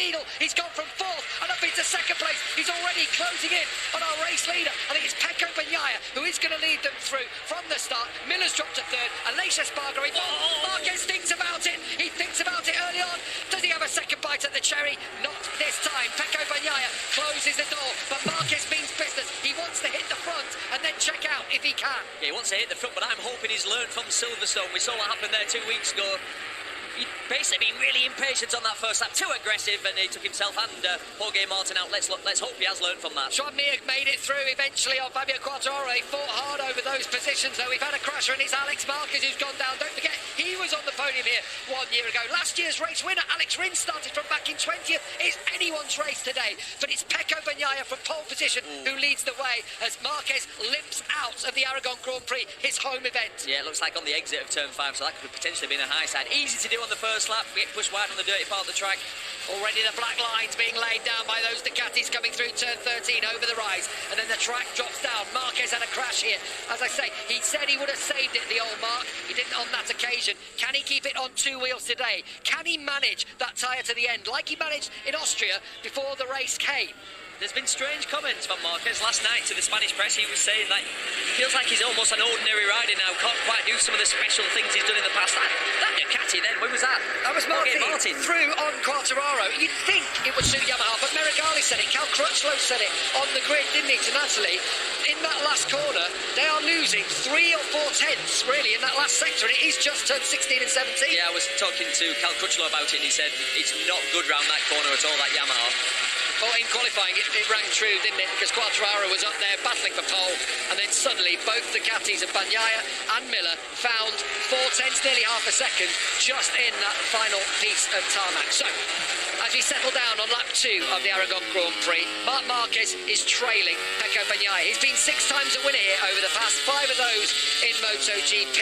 needle. He's gone from 4th and up into 2nd place. He's already closing in on our race leader. I think it's Pecco Bagnaia who is going to lead them through from the start. Miller's dropped to 3rd and Langsung Marquez thinks about it. He thinks about it early on. Does he have a second bite at the cherry? Not this time. Pecco Bagnaia closes the door, but Marquez means business. He wants to hit the front and then check out if he can. Yeah, he wants to hit the front, but I'm hoping he's learned from Silverstone. We saw what happened there 2 weeks ago. He'd basically been really impatient on that first lap, too aggressive, and he took himself and Jorge Martin out. Let's hope he has learned from that. Joan made it through eventually on Fabio Quartararo. They fought hard over those positions, though. We've had a crasher, and it's Alex Marquez who's gone down. Don't forget, he was on the podium here 1 year ago. Last year's race winner, Alex Rins, started from back in 20th. It's anyone's race today, but it's Pecco Bagnaia from pole position who leads the way as Marquez limps out of the Aragon Grand Prix, his home event. Yeah, it looks like on the exit of turn 5, so that could have potentially been a high side. Easy to do on the first lap. We get pushed wide on the dirty part of the track. Already the black lines being laid down by those Ducatis coming through turn 13 over the rise, and then the track drops down. Marquez had a crash here. As I say, he said he would have saved it, the old Marc. He didn't on that occasion. Can he keep it on 2 wheels today? Can he manage that tyre to the end like he managed in Austria before the race came? There's been strange comments from Marquez last night to the Spanish press. He was saying that he feels like he's almost an ordinary rider now, can't quite do some of the special things he's done in the past. That Ducati then, when was that? That was Martin through on Quartararo. You'd think it would suit Yamaha, but Meregali said it. Cal Crutchlow said it on the grid, didn't he, to Natalie? In that last corner, they are losing 3 or 4 tenths, really, in that last sector, and it is just turn 16 and 17. Yeah, I was talking to Cal Crutchlow about it, and he said it's not good round that corner at all, that Yamaha. Well, in qualifying, it rang true, didn't it? Because Quartararo was up there battling for pole, and then suddenly both Ducatis of Bagnaia and Miller found 4 tenths, nearly half a second, just in that final piece of tarmac. So, as we settle down on lap 2 of the Aragon Grand Prix, Marc Marquez is trailing Pecco Bagnaia. He's been 6 times a winner here over the past, 5 of those in MotoGP.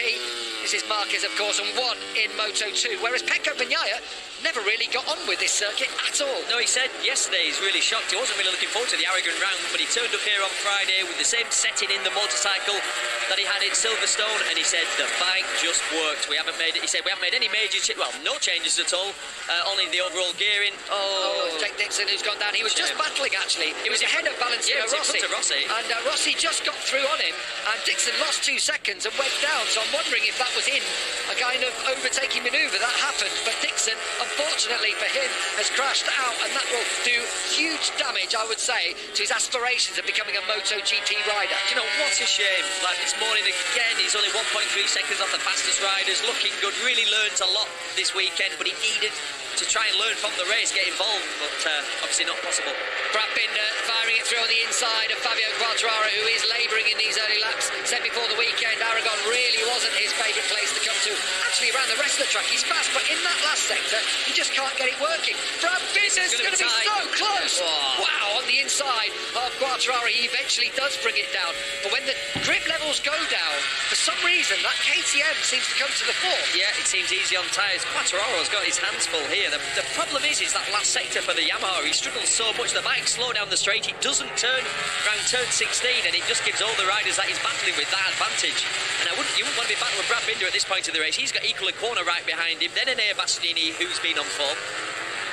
This is Marquez, of course, and 1 in Moto2, whereas Pecco Bagnaia never really got on with this circuit at all. No, he said yesterday he's really shocked. He wasn't really looking forward to the Aragon round, but he turned up here on Friday with the same setting in the motorcycle that he had in Silverstone, and he said the bike just worked. He said we haven't made any major no changes at all, only the overall gearing. Jake Dixon, who's gone down. He was just battling, actually. He was ahead of Valentino Rossi. And Rossi just got through on him, and Dixon lost 2 seconds and went down. So I'm wondering if that was in a kind of overtaking manoeuvre that happened. But Dixon, unfortunately for him, has crashed out, and that will do huge damage, I would say, to his aspirations of becoming a MotoGP rider. You know, what a shame. Like this morning again, he's only 1.3 seconds off the fastest riders, looking good, really learned a lot this weekend, but he needed to try and learn from the race, get involved, but obviously not possible. Brad Binder firing it through on the inside of Fabio Quartararo, who is labouring in these early laps. Said before the weekend, Aragon really wasn't his favourite place to come to. Actually, around the rest of the track, he's fast, but in that last sector, he just can't get it working. Brad Binder's going to be so close. Wow, on the inside of Quartararo, he eventually does bring it down. But when the grip levels go down, for some reason, that KTM seems to come to the fore. Yeah, it seems easy on tyres. Quartararo's got his hands full here. The problem is that last sector for the Yamaha, he struggles so much. The bike slow down the straight, it doesn't turn around turn 16, and it just gives all the riders that he's battling with that advantage. And you wouldn't want to be battling with Brad Binder at this point of the race. He's got equal a corner right behind him, then Enea Bastianini, who's been on form,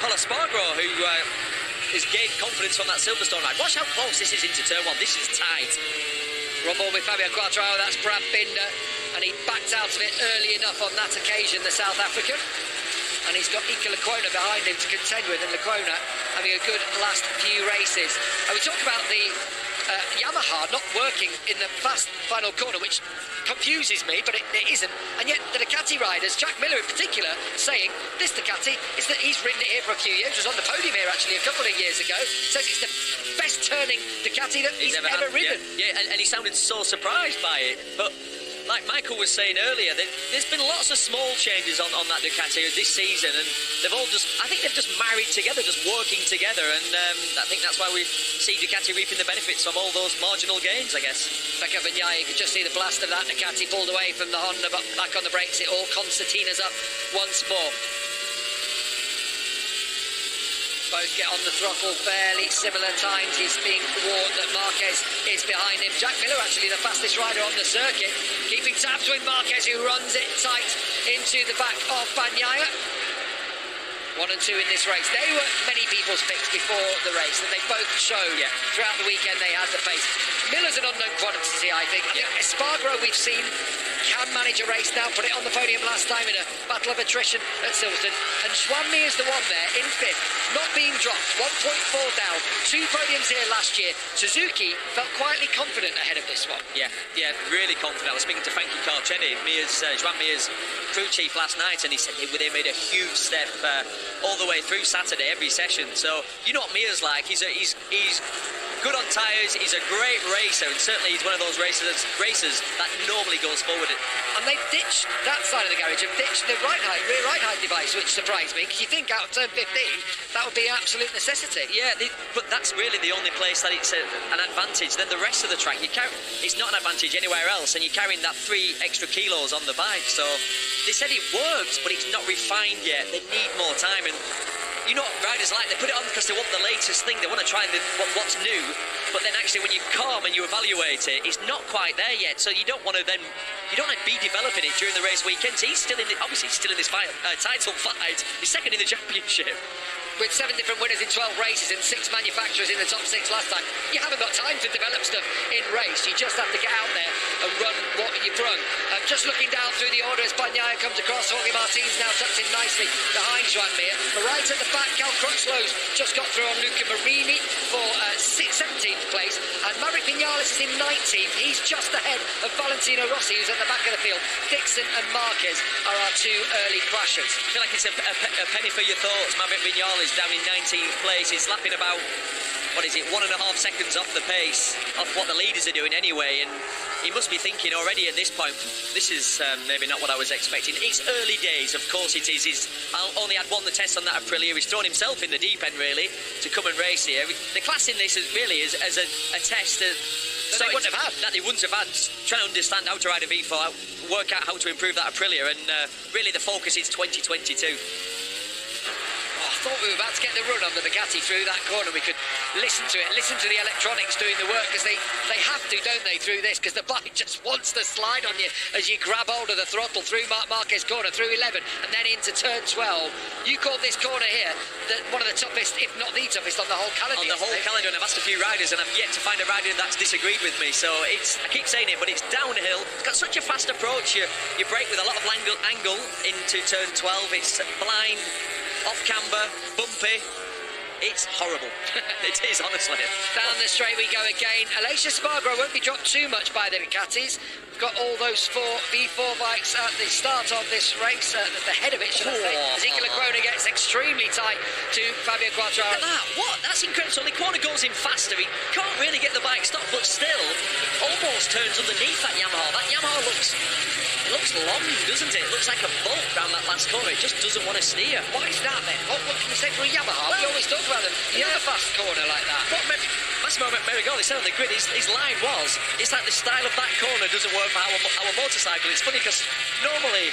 Paolo Spargaro, who has gained confidence from that Silverstone ride. Watch how close this is into turn 1. This is tight. Rumble with Fabio Quartararo, that's Brad Binder, and he backed out of it early enough on that occasion, the South African. And he's got Ika Lecuona behind him to contend with, and Lecuona having a good last few races. And we talk about the Yamaha not working in the fast final corner, which confuses me, but it isn't. And yet the Ducati riders, Jack Miller in particular, saying this Ducati is that he's ridden it here for a few years, was on the podium here actually a couple of years ago, says it's the best turning Ducati that he's ever ridden. Yeah, and he sounded so surprised by it, but like Michael was saying earlier, there's been lots of small changes on that Ducati this season, and they've all I think they've just married together, just working together, and I think that's why we see Ducati reaping the benefits from all those marginal gains, I guess. Pecco Bagnaia, you could just see the blast of that Ducati pulled away from the Honda, but back on the brakes, it all concertinas up once more. Both get on the throttle fairly similar times. He's being warned that Marquez is behind him. Jack Miller, actually the fastest rider on the circuit, keeping tabs with Marquez, who runs it tight into the back of Bagnaia. 1 and 2 in this race. They were many people's picks before the race, and they both showed throughout the weekend they had the pace. Miller's an unknown quantity, I think. Espargaro, we've seen, can manage a race now, put it on the podium last time in a battle of attrition at Silverstone. And Joan Mir's the one there in fifth, not being dropped, 1.4 down, 2 podiums here last year. Suzuki felt quietly confident ahead of this one. Yeah, really confident. I was speaking to Frankie Carcetti, Joan Mir's crew chief last night, and he said they made a huge step all the way through Saturday, every session. So you know what Mir's like. He's good on tyres, he's a great racer, and certainly he's one of those racers that normally goes forward. And they've ditched that side of the garage, have ditched the rear right height device, which surprised me, because you think out of turn 15 that would be an absolute necessity. Yeah, but that's really the only place that it's an advantage. Then the rest of the track, it's not an advantage anywhere else, and you're carrying that 3 extra kilos on the bike. So they said it works, but it's not refined yet. They need more time, and you know what riders like, they put it on because they want the latest thing, they want to try what's new, but then actually when you come and you evaluate it, it's not quite there yet, so you don't want to be developing it during the race weekends. He's still in this fight, title fight. He's second in the championship. With 7 different winners in 12 races and 6 manufacturers in the top 6 last time, you haven't got time to develop stuff in race. You just have to get out there and run what you've run. Just looking down through the order as Bagnaia comes across, Jorge Martin's now tucked in nicely behind Joan Mir. But right at the back, Cal Crutchlow's just got through on Luca Marini for 17th place, and Maverick Vinales is in 19th. He's just ahead of Valentino Rossi, who's at the back of the field. Dixon and Marquez are our 2 early crashers. I feel like it's a penny for your thoughts. Maverick Vinales down in 19th place. He's lapping about, 1.5 seconds off the pace of what the leaders are doing anyway, and he must be thinking already at this point, this is maybe not what I was expecting. It's early days, of course it is. I'll only had won the test on that Aprilia. He's thrown himself in the deep end, really, to come and race here. They're classing this as a test that they wouldn't have had, trying to understand how to ride a V4, work out how to improve that Aprilia, and really the focus is 2022. I thought we were about to get the run on the Bugatti through that corner. We could listen to it, listen to the electronics doing the work, because they have to, don't they, through this, because the bike just wants to slide on you as you grab hold of the throttle through Marquez corner, through 11, and then into turn 12. You called this corner here one of the toughest, if not the toughest, on the whole calendar. On the whole calendar, and I've asked a few riders, and I've yet to find a rider that's disagreed with me. So I keep saying it, but it's downhill. It's got such a fast approach. You brake with a lot of angle into turn 12. It's blind, off camber, bumpy. It's horrible. It is, honestly. Down the straight we go again. Aleix Espargaro won't be dropped too much by the Ducatis. We've got all those 4 V4 bikes at the start of this race, at the head of it, should I say. Ezekiel Lecona gets extremely tight to Fabio Quartararo. Look at that. What? That's incredible. So Lecona goes in faster. He can't really get the bike stopped, but still almost turns underneath that Yamaha. That Yamaha looks long, doesn't it? It looks like a bolt round that last corner. It just doesn't want to steer. Why is that then? What can you say for a Yamaha? We always talk about them. Another fast corner like that. Massimo Merigoli said on the grid, his line was, it's like the style of that corner doesn't work for our motorcycle. It's funny because normally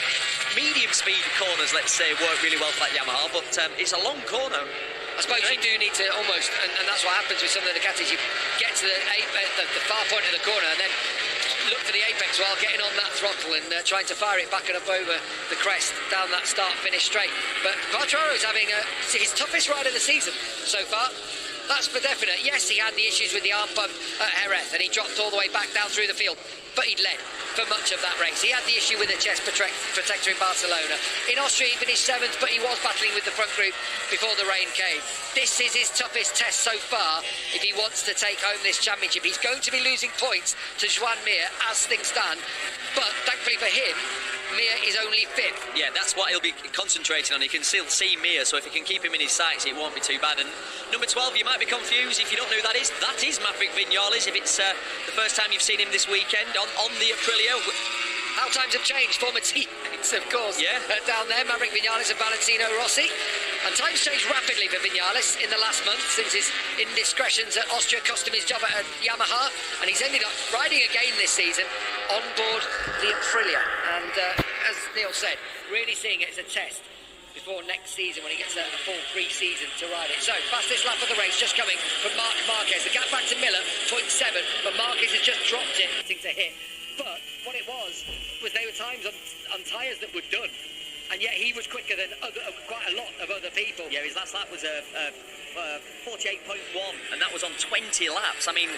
medium speed corners, let's say, work really well for that Yamaha, but it's a long corner. I suppose you do need to almost, and that's what happens with some of the Ducatis, you get to the far point of the corner and then look for the apex while getting on that throttle and trying to fire it back and up over the crest down that start-finish straight. But Quartararo is having his toughest ride of the season so far. That's for definite. Yes, he had the issues with the arm pump at Jerez and he dropped all the way back down through the field, but he'd led for much of that race. He had the issue with the chest protector in Barcelona. In Austria, he finished 7th, but he was battling with the front group before the rain came. This is his toughest test so far if he wants to take home this championship. He's going to be losing points to Joan Mir as things stand, but thankfully for him, Mir is only 5th. Yeah, that's what he'll be concentrating on. He can still see Mir, so if he can keep him in his sights, it won't be too bad. And number 12, you might be confused if you don't know who that is. That is Maverick Vinales. If it's the first time you've seen him this weekend on the Aprilia. How times have changed. Former teammates, of course. Yeah. Down there, Maverick Vinales and Valentino Rossi. And times changed rapidly for Vinales in the last month since his indiscretions at Austria cost him his job at Yamaha. And he's ended up riding again this season on board the Aprilia. And as Neil said, really seeing it as a test before next season when he gets a full pre-season to ride it. So, fastest lap of the race just coming from Marquez. The gap back to Miller, 0.7, but Marquez has just dropped it to hit. But what it was they were times on tyres that were done. and yet he was quicker than quite a lot of other people. Yeah, his last lap was a 48.1, and that was on 20 laps. I mean,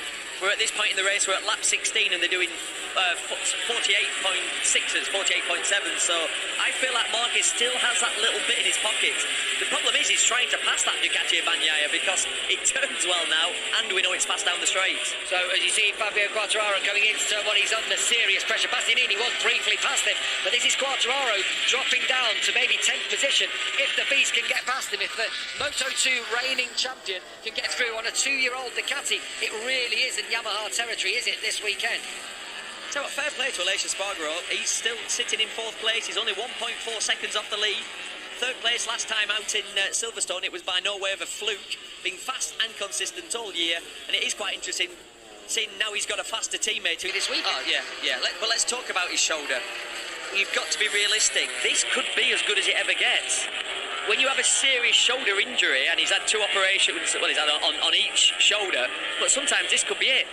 we're at this point in the race, we're at lap 16, and they're doing 48.6s, 48.7. So I feel like Marquez still has that little bit in his pocket. The problem is he's trying to pass that Ducati bagnaia because it turns well now, and we know it's fast down the straight. So as you see, Fabio Quartararo coming into turn one, he's under serious pressure. Bastianini was briefly past him, but this is Quartararo dropping down to maybe 10th position if the beast can get past him. If the Moto2 reigning champion can get through on a 2-year-old Ducati, it really isn't Yamaha territory, is it, this weekend? So fair play to Aleix Espargaro. He's still sitting in 4th place. He's only 1.4 seconds off the lead. 3rd place last time out in Silverstone. It was by no way of a fluke, being fast and consistent all year, and it is quite interesting seeing now he's got a faster teammate this week. Oh yeah. But let's talk about his shoulder. You've got to be realistic. This could be as good as it ever gets. When you have a serious shoulder injury, and he's had 2 operations, well, he's had on each shoulder, but sometimes this could be it.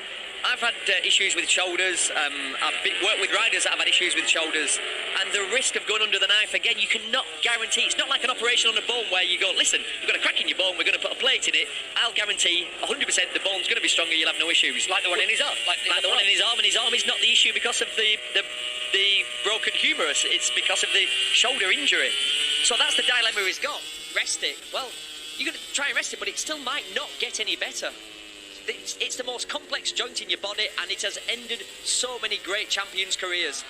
I've had issues with shoulders. I've worked with riders that have had issues with shoulders, and the risk of going under the knife again, you cannot guarantee. It's not like an operation on a bone where you go, listen, you've got a crack in your bone, we're going to put a plate in it. I'll guarantee 100% the bone's going to be stronger, you'll have no issues. Like the one in his arm. Like the one in his arm, and his arm is not the issue because of the broken humerus. It's because of the shoulder injury. So that's the dilemma he's got. Rest it. Well, you're going to try and rest it, but it still might not get any better. It's the most complex joint in your body, and it has ended so many great champions' careers.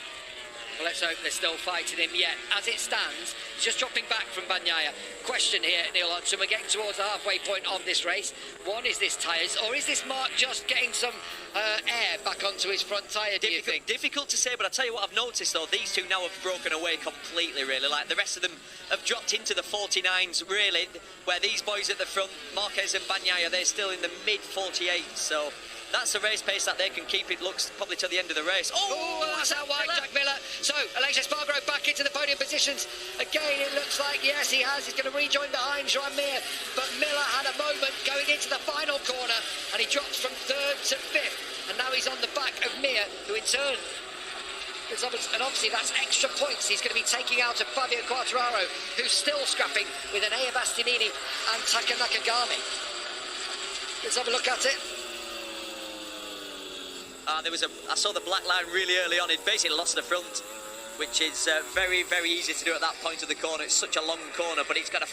Well, let's hope they're still fighting him yet. As it stands, he's just dropping back from bagnaia. Question here, Neil Hodgson, we're getting towards the halfway point of this race. One, is this tyres, or is this Marc just getting some air back onto his front tyre, do you think? Difficult to say, but I'll tell you what I've noticed, though. These two now have broken away completely, really. Like, the rest of them have dropped into the 49s, really, where these boys at the front, Marquez and bagnaia, they're still in the mid-48s, so... That's a race pace that they can keep, it looks, probably to the end of the race. Oh, that's out wide, Jack Miller. So, Aleix Espargaro back into the podium positions. Again, it looks like, yes, he has. He's going to rejoin behind Joan Mir. But Miller had a moment going into the final corner, and he drops from 3rd to 5th. And now he's on the back of Mir, who in turn... And obviously that's extra points he's going to be taking out of Fabio Quartararo, who's still scrapping with an Bastianini and Taka Nakagami. Let's have a look at it. I saw the black line really early on. It basically lost the front, which is very, very easy to do at that point of the corner. It's such a long corner, but it's got a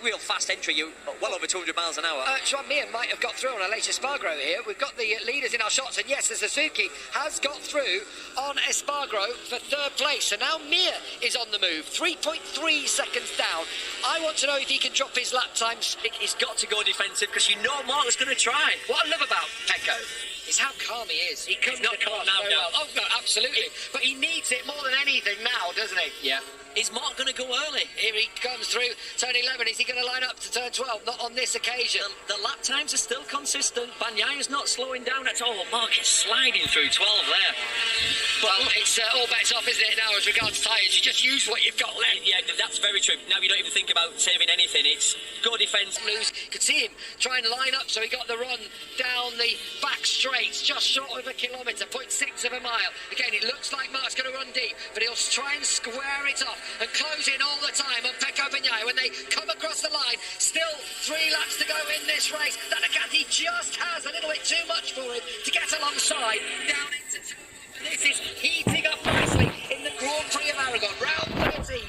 real fast entry. You well over 200 miles an hour. Joan Mir might have got through on Aleix Espargaro here. We've got the leaders in our shots, and yes, the Suzuki has got through on Espargaro for 3rd place. So now Mir is on the move, 3.3 seconds down. I want to know if he can drop his lap times. He's got to go defensive because you know Marc was going to try. What I love about Pecco is how calm he is. He comes not calm now. Well. Oh, no, absolutely. But he needs it more than anything now, doesn't he? Yeah. Is Marc going to go early? Here he comes through turn 11. Is he going to line up to turn 12? Not on this occasion. The lap times are still consistent. Bagnaia's not slowing down at all. Marc is sliding through 12 there. Well, it's all bets off, isn't it, now, as regards tyres? You just use what you've got left. Yeah, that's very true. Now you don't even think about saving anything. It's go defence. Lose. Could see him try and line up, so he got the run down the back straights, just short of a kilometre, 0.6 of a mile. Again, it looks like Marc's going to run deep, but he'll try and square it off and close in all the time on Pecco Bagnaia when they come across the line. Still 3 laps to go in this race. That Ducati just has a little bit too much for him to get alongside down into two. This is heating up nicely in the Grand Prix of Aragon, round 13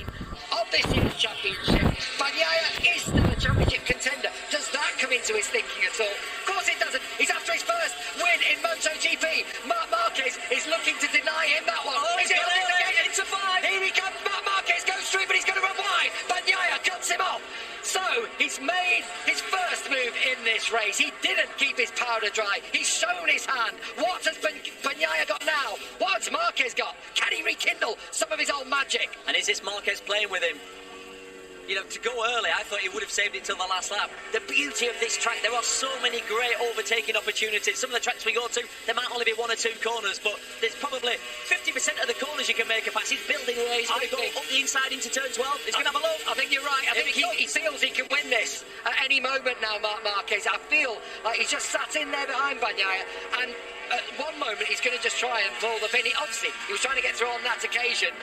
of this year's championship. Bagnaia is still a championship contender. Does that come into his thinking at all? Of course it doesn't. He's after his first win in MotoGP. Marc Marquez is looking to deny him that one. Oh, he's got it into 5. Here he comes. Marc Marquez goes through, but he's going to run wide. Bagnaia cuts him off. So he's made his first move in this race. He didn't keep his powder dry. He's shown his hand. What has Bagnaia got now? What has Marquez got? Can he rekindle some of his old magic? And is this Marquez playing with him? You know, to go early, I thought he would have saved it till the last lap. The beauty of this track, there are so many great overtaking opportunities. Some of the tracks we go to, there might only be 1 or 2 corners, but there's probably 50% of the corners you can make a pass. He's building away. He's going to go up the inside into turn 12. He's going to have a look. I think you're right. I think he feels he can win this at any moment now, Marc Marquez. I feel like he's just sat in there behind Bagnaia, and at one moment he's going to just try and pull the pin. Obviously, he was trying to get through on that occasion.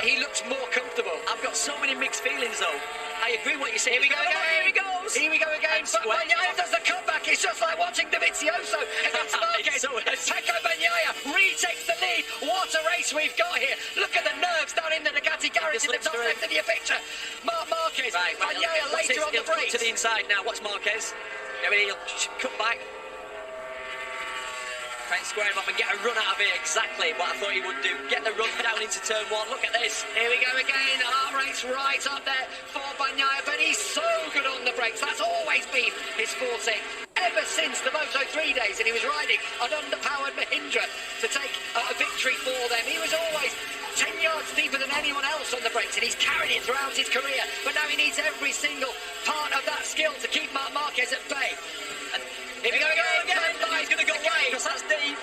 He looks more comfortable. I've got so many mixed feelings, though. I agree what you're saying. Here we go again. Here he goes. Here we go again. But Bagnaia does the comeback. It's just like watching Dovizioso against Marquez. So As Pecco Bagnaia retakes the lead. What a race we've got here. Look at the nerves down in the Ducati garage in the top left of your picture. Marquez, Right, Bagnaia later on the he'll cut brakes. to the inside now. Watch Marquez. I mean, he'll cut back. Try and square him up and get a run out of it. Exactly what I thought he would do. Get the run down into turn one. Look at this. Here we go again. Heart race right up there for Bagnaia, but he's so good on the brakes. That's always been his forte ever since the Moto3 days, and he was riding an underpowered Mahindra to take a victory for them. He was always 10 yards deeper than anyone else on the brakes, and he's carried it throughout his career. But now he needs every single part of that skill to keep Marc Marquez at bay. And here we go again. He's going to go wide because that's deep.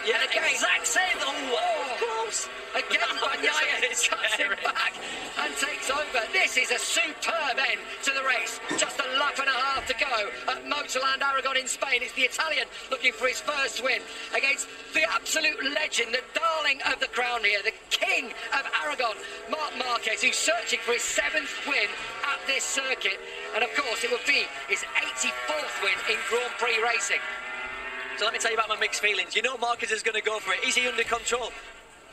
Yeah, again. exact same. Oh, close. Again, Bagnaia cuts him back and takes over. This is a superb end to the race. Just a lap and a half to go at Motorland Aragon in Spain. It's the Italian looking for his first win against the absolute legend, the darling of the crown here, the king of Aragon, Marc Marquez, who's searching for his 7th win at this circuit. And of course, it would be his 84th win in Grand Prix racing. So let me tell you about my mixed feelings. You know Marquez is going to go for it. Is he under control?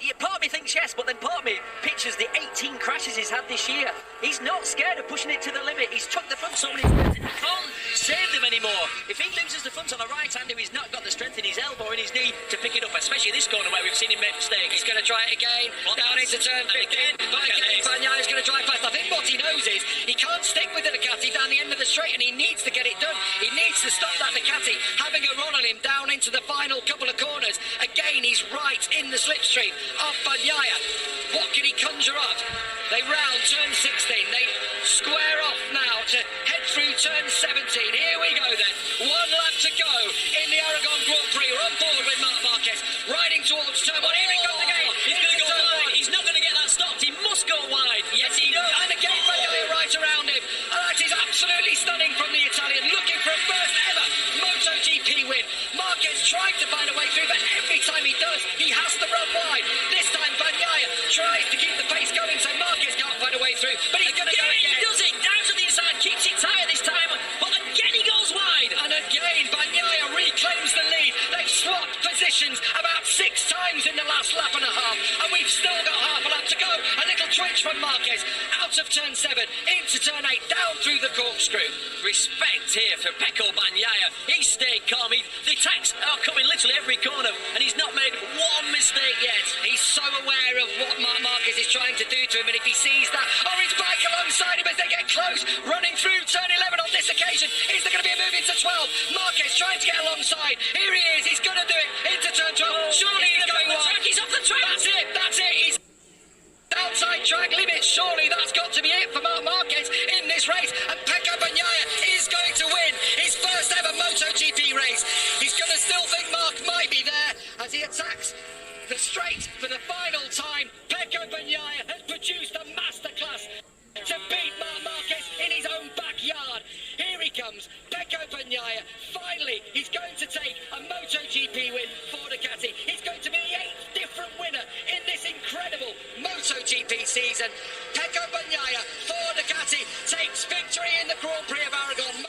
Yeah, part of me thinks yes, but then part of me pictures the 18 crashes he's had this year. He's not scared of pushing it to the limit. He's took the front so many times. It can't save him anymore. If he loses the front on the right-hander, he's not got the strength in his elbow or in his knee to pick it up, especially this corner where we've seen him make mistakes. He's going to try it again, down into turn 15. But again, Bagnaia's going to drive fast. I think what he knows is he can't stick with the Ducati down the end of the straight, and he needs to get it done. He needs to stop that Ducati having a run on him down into the final couple of corners. Again, he's right in the slipstream of Bagnaia. What can he conjure up? They round turn 16. They square off now to head through turn 17. Here we go then. One lap to go in the Aragon Grand Prix. We're on board with Marc Marquez, riding towards turn 1. Here he goes again. He's going to go wide. He's not going to get that stopped. He must go wide. Yes, he does. And again, Bagnaia right around him. And that is absolutely stunning from the Italian, looking for a first ever MotoGP win. Marquez trying to find a way through, but every time he does, he has to run wide. This time, Bagnaia tries to keep the pace going, so Marquez can't find a way through. But he's going to go again. He does it. Down to the inside. Keeps it tight this time. But again, he goes wide. And again, Bagnaia reclaims the lead. They've swapped positions about 6 times in the last lap and a half. And we've still got half a lap to go. A little twitch from Marquez. Out of turn 7, into turn 8, down through the corkscrew. Respect here for Pecco Bagnaia. He stayed calm. The attacks are coming literally every corner, and he's not made one mistake yet. He's so aware of what Marc Marquez is trying to do to him, and if he sees that, his bike alongside him as they get close, running through turn 11 on this occasion. Is there going to be a move into 12? Marquez trying to get alongside. Here he is. He's going to do it into turn 12. Surely he's going wide. He's off the track. That's it. He's outside track limits. Surely that's got to be it for Marc Marquez in this race. And Pecco Bagnaia is going to win his first ever MotoGP race. He's going to still think Marc might be there as he attacks the straight for the final time. Pecco Bagnaia has produced a masterclass to beat Marc Marquez in his own backyard. Here he comes, Pecco Bagnaia. Finally, he's going to take a MotoGP win for Ducati. He's going to be the 8th different winner in this incredible MotoGP season. Pecco Bagnaia for Ducati takes victory in the Grand Prix of Aragon.